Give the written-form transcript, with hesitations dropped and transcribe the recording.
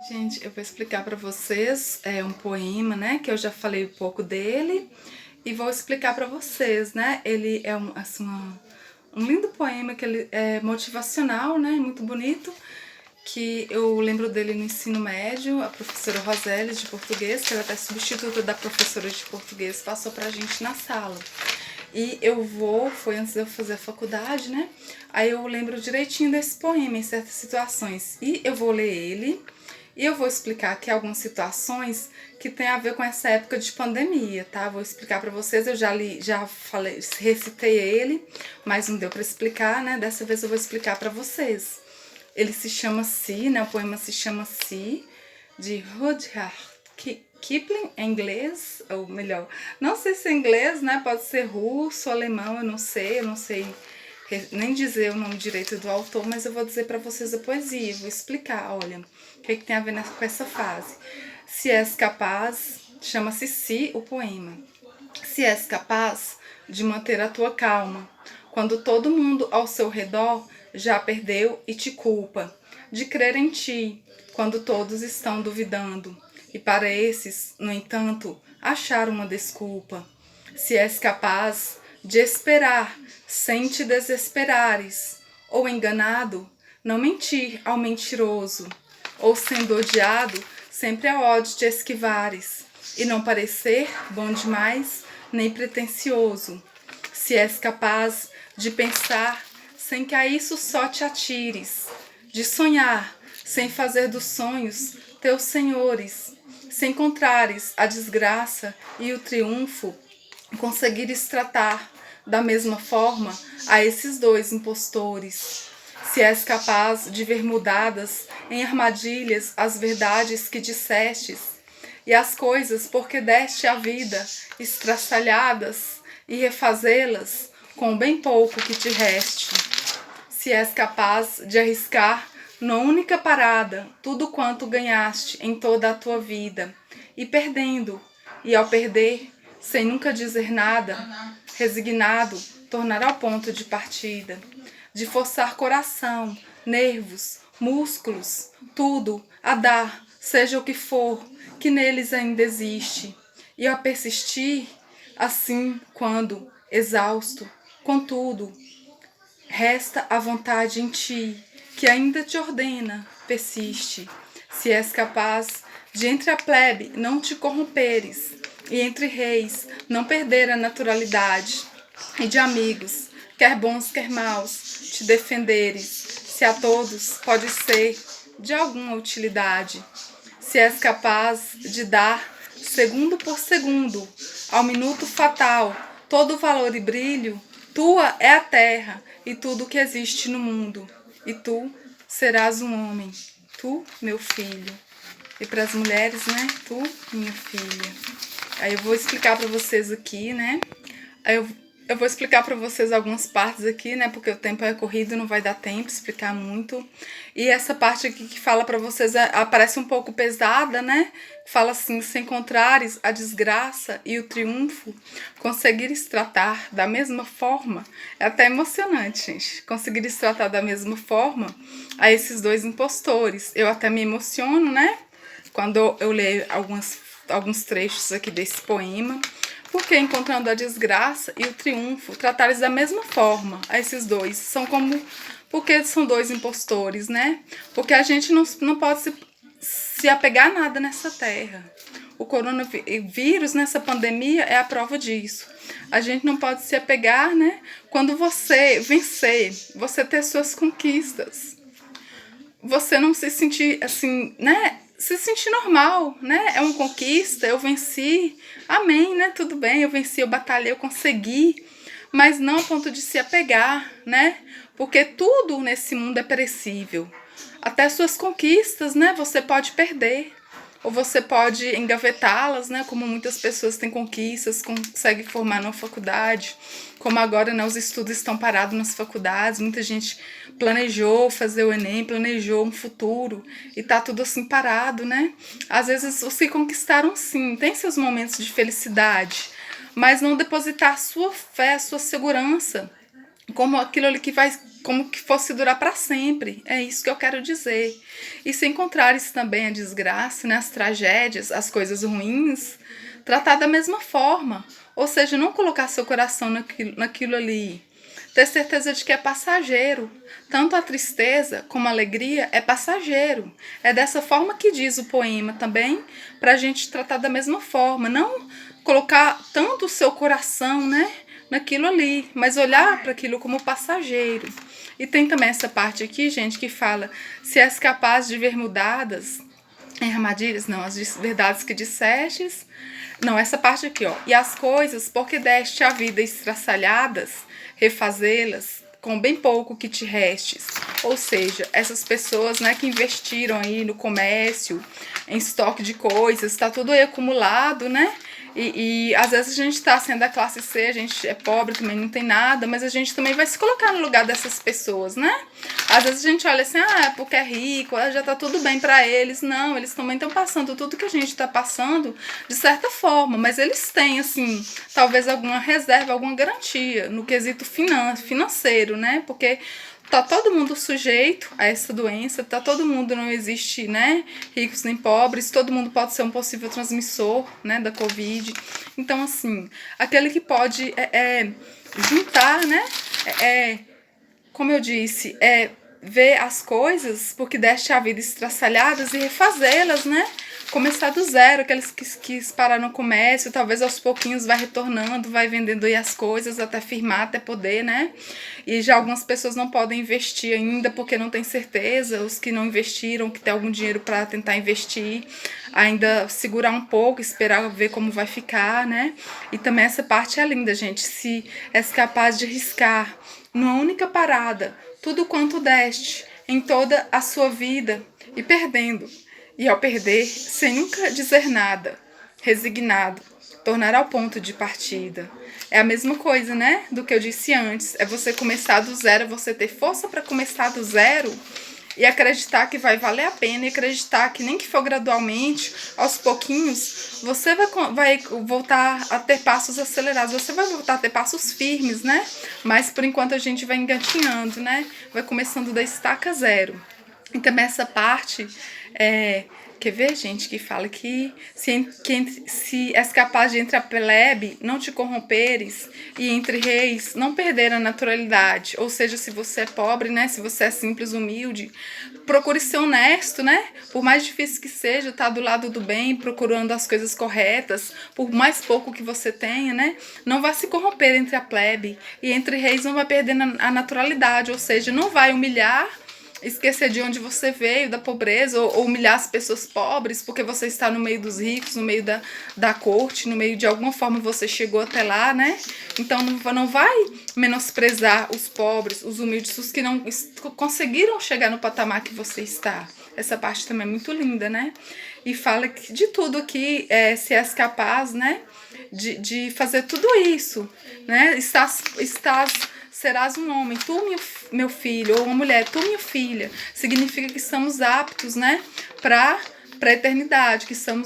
Gente, eu vou explicar para vocês um poema, né, que eu já falei um pouco dele e vou explicar para vocês, né? Ele é um lindo poema que ele é motivacional, né, muito bonito, que eu lembro dele no ensino médio, a professora Roseli de português, que era até substituta da professora de português, passou pra gente na sala. E foi antes de eu fazer a faculdade, né? Aí eu lembro direitinho desse poema em certas situações. E eu vou ler ele e eu vou explicar aqui algumas situações que tem a ver com essa época de pandemia, tá? Vou explicar para vocês, eu já li, já falei, recitei ele, mas não deu para explicar, né? Dessa vez eu vou explicar para vocês. Ele se chama Si, né? O poema se chama Si, de Rudyard Kipling, em inglês, ou melhor, não sei se é inglês, né? Pode ser russo, alemão, eu não sei nem dizer o nome direito do autor, mas eu vou dizer para vocês a poesia, vou explicar, olha, o que tem a ver com essa fase. Se és capaz, chama-se Si o poema. Se és capaz de manter a tua calma, quando todo mundo ao seu redor já perdeu e te culpa, de crer em ti, quando todos estão duvidando, e para esses, no entanto, achar uma desculpa. Se és capaz de esperar sem te desesperares, ou enganado, não mentir ao mentiroso, ou sendo odiado, sempre a ódio te esquivares, e não parecer bom demais, nem pretensioso. Se és capaz de pensar sem que a isso só te atires, de sonhar sem fazer dos sonhos teus senhores, se encontrares a desgraça e o triunfo, conseguires tratar da mesma forma a esses dois impostores. Se és capaz de ver mudadas em armadilhas as verdades que dissestes, e as coisas porque deste a vida estraçalhadas, e refazê-las com bem pouco que te reste. Se és capaz de arriscar na única parada tudo quanto ganhaste em toda a tua vida, e perdendo, e ao perder, sem nunca dizer nada, resignado, tornar ao ponto de partida, de forçar coração, nervos, músculos, tudo a dar, seja o que for, que neles ainda existe, e a persistir, assim, quando, exausto, contudo, resta a vontade em ti, que ainda te ordena, persiste. Se és capaz de entre a plebe não te corromperes, e entre reis não perder a naturalidade, e de amigos, quer bons quer maus, te defenderes, se a todos pode ser de alguma utilidade. Se és capaz de dar, segundo por segundo, ao minuto fatal, todo valor e brilho, tua é a terra e tudo que existe no mundo. E tu serás um homem, tu, meu filho. E para as mulheres, né? Tu, minha filha. Aí eu vou explicar para vocês aqui, né? Aí eu vou explicar para vocês algumas partes aqui, né? Porque o tempo é corrido, não vai dar tempo de explicar muito. E essa parte aqui que fala para vocês parece um pouco pesada, né? Fala assim: se encontrares a desgraça e o triunfo, conseguires tratar da mesma forma. É até emocionante, gente. Conseguires tratar da mesma forma a esses dois impostores. Eu até me emociono, né? Quando eu leio alguns trechos aqui desse poema. Porque encontrando a desgraça e o triunfo, tratares da mesma forma a esses dois. São como... Porque são dois impostores, né? Porque a gente não pode se apegar a nada nessa terra. O coronavírus, nessa pandemia, é a prova disso. A gente não pode se apegar, né? Quando você vencer, você ter suas conquistas, você não se sentir assim, né? Se sentir normal, né? É uma conquista, eu venci, amém, né? Tudo bem, eu venci, eu batalhei, eu consegui, mas não a ponto de se apegar, né? Porque tudo nesse mundo é perecível. Até suas conquistas, né? Você pode perder. Ou você pode engavetá-las, né? Como muitas pessoas têm conquistas, conseguem formar numa faculdade. Como agora, né, os estudos estão parados nas faculdades. Muita gente planejou fazer o Enem, planejou um futuro. E tá tudo assim parado, né? Às vezes os que conquistaram, sim, tem seus momentos de felicidade. Mas não depositar sua fé, sua segurança como aquilo ali que vai como que fosse durar para sempre. É isso que eu quero dizer. E se encontrares também a desgraça, né, as tragédias, as coisas ruins, tratar da mesma forma. Ou seja, não colocar seu coração naquilo ali. Ter certeza de que é passageiro. Tanto a tristeza como a alegria é passageiro. É dessa forma que diz o poema também, para a gente tratar da mesma forma. Não colocar tanto o seu coração, né, naquilo ali, mas olhar para aquilo como passageiro. E tem também essa parte aqui, gente, que fala: se és capaz de ver mudadas em armadilhas, não, as verdades que dissestes. Não, essa parte aqui, ó. E as coisas, porque deste a vida estraçalhadas, refazê-las com bem pouco que te restes. Ou seja, essas pessoas, né, que investiram aí no comércio, em estoque de coisas, está tudo aí acumulado, né? E às vezes a gente tá sendo da classe C, a gente é pobre, também não tem nada, mas a gente também vai se colocar no lugar dessas pessoas, né? Às vezes a gente olha assim, é porque é rico, já tá tudo bem pra eles. Não, eles também estão passando tudo que a gente tá passando, de certa forma, mas eles têm, assim, talvez alguma reserva, alguma garantia no quesito financeiro, né? Porque tá todo mundo sujeito a essa doença, tá todo mundo, não existe, né, ricos nem pobres, todo mundo pode ser um possível transmissor, né, da Covid. Então, assim, aquele que pode juntar, né, como eu disse, ver as coisas, porque deste a vida estraçalhadas e refazê-las, né? Começar do zero, aqueles que pararam no comércio, talvez aos pouquinhos vai retornando, vai vendendo aí as coisas até firmar, até poder, né? E já algumas pessoas não podem investir ainda porque não tem certeza, os que não investiram, que tem algum dinheiro para tentar investir, ainda segurar um pouco, esperar ver como vai ficar, né? E também essa parte é linda, gente, se és capaz de riscar numa única parada tudo quanto deste em toda a sua vida, e perdendo, e ao perder, sem nunca dizer nada, resignado, tornar ao ponto de partida. É a mesma coisa, né, do que eu disse antes. É você começar do zero, você ter força para começar do zero e acreditar que vai valer a pena, e acreditar que nem que for gradualmente, aos pouquinhos, você vai voltar a ter passos acelerados, você vai voltar a ter passos firmes, né? Mas por enquanto a gente vai engatinhando, né? Vai começando da estaca zero. E também essa parte, quer ver, gente, que fala que se és capaz de entre a plebe não te corromperes e entre reis não perder a naturalidade. Ou seja, se você é pobre, né, se você é simples, humilde, procure ser honesto, né? Por mais difícil que seja, tá do lado do bem, procurando as coisas corretas, por mais pouco que você tenha, né? Não vai se corromper entre a plebe e entre reis não vai perder a naturalidade, ou seja, não vai humilhar, esquecer de onde você veio, da pobreza, ou humilhar as pessoas pobres, porque você está no meio dos ricos, no meio da corte, no meio de alguma forma você chegou até lá, né? Então não vai menosprezar os pobres, os humildes, os que não conseguiram chegar no patamar que você está. Essa parte também é muito linda, né? E fala que de tudo aqui, se és capaz, né, de fazer tudo isso, né? Serás um homem, tu, meu filho, ou uma mulher, tu, minha filha. Significa que estamos aptos, né, para a eternidade, que estamos